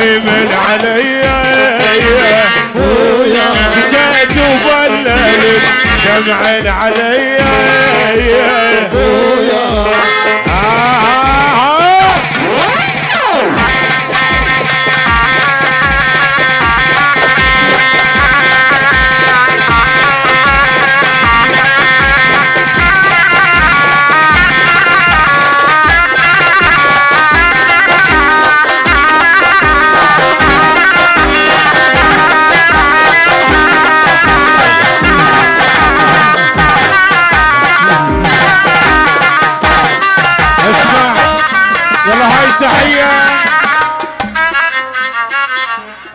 ويمن علي جيت وظللت دمع علي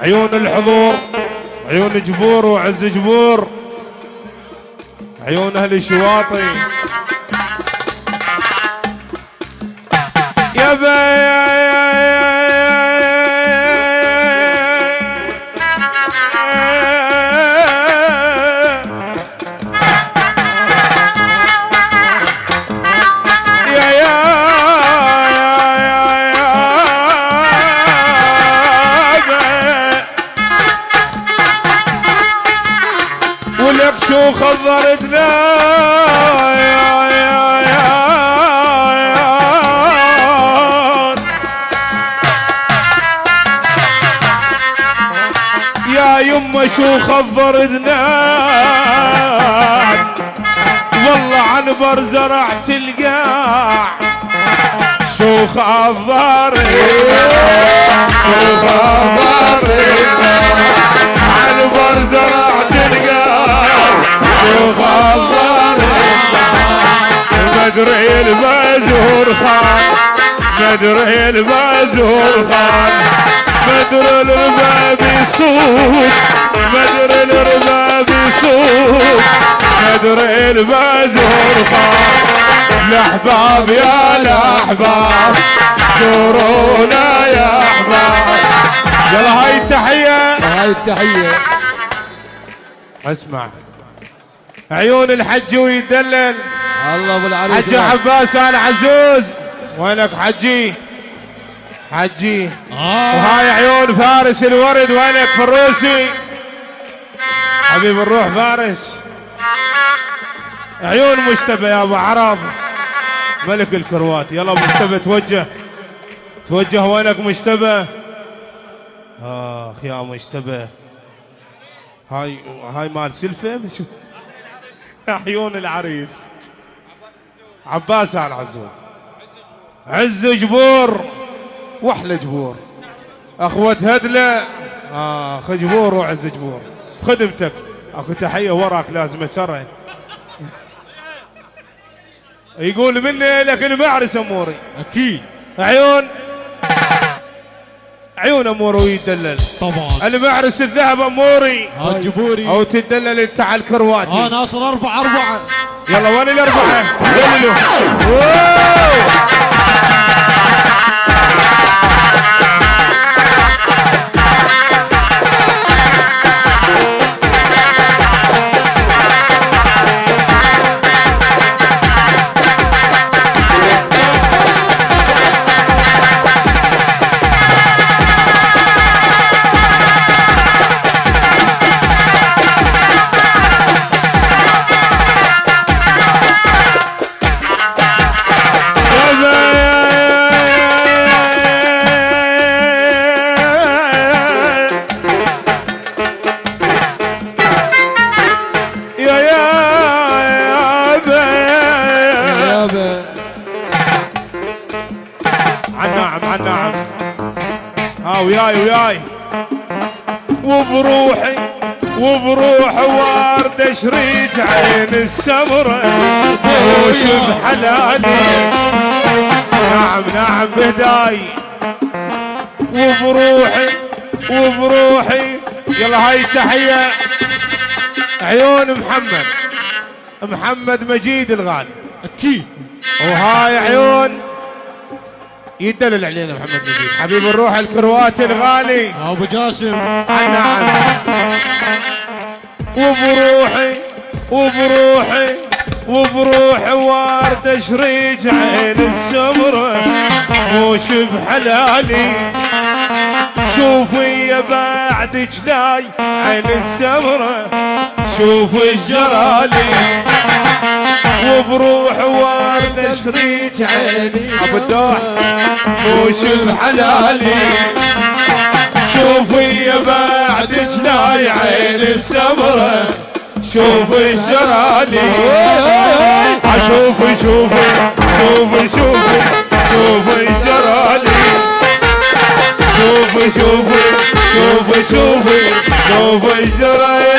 عيون الحضور، عيون جبور وعز جبور، عيون اهل الشواطئ يا شو خضرتنا يا يمه شو خضرتنا والله عنبر زرعت القاع شو خضرتنا شو خضرتنا عنبر زرعت القاع مدري البازور خان مدري البازور خان مدري الرباب يصوت مدري الرباب يصوت مدري البازور خان الاحباب يا الاحباب زورونا يا احباب يلا هاي التحيه هاي التحيه اسمع عيون الحج ويدلل الله بالعريس حجي عباس ال عزوز وينك حجي حجي وهاي عيون فارس الورد وينك فروسي حبيب الروح فارس عيون مجتبى يا ابو عرب ملك الكروات يلا مجتبى توجه وينك مجتبى اخ يا مجتبى هاي مال سلفه عيون العريس عباس ال عزوز عز جبور واحلى جبور اخوة هدله اخ جبور وعز جبور خدمتك اكو تحيه وراك لازم اسره يقول مني لك المعرس اموري اكيد عيون اموري ويدلل طبعا المعرس الذهب اموري الجبوري او تدلل انت على الكرواتي ناصر 4-4 يلا وين الاربعه وياي وبروحي وارد شريج عين السمرة وش بحلالي نعم بداي وبروحي يلا هاي التحية عيون محمد مجيد الغالي اكيد وهاي عيون يدلل علينا محمد مجيد حبيب الروح الكرواتي الغالي ابو جاسم نعم وبروحي وارد شريج عين السمرة وش بحلالي شوفي يا بعد جلاي عين السمرة شوف الجرالي وبروح ورد شريك عيني ابو الدوح موش بحلالي شوفي يا بعد جلاي عين السمرة شوف الجرالي شوفي شوفي شوفي شوفي شوفي الجرالي شوفي شوفي شوفي شوفي شوفي الجرالي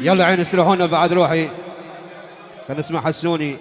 يلا عين استريحونا بعد روحي. خلينا نسمع حسوني.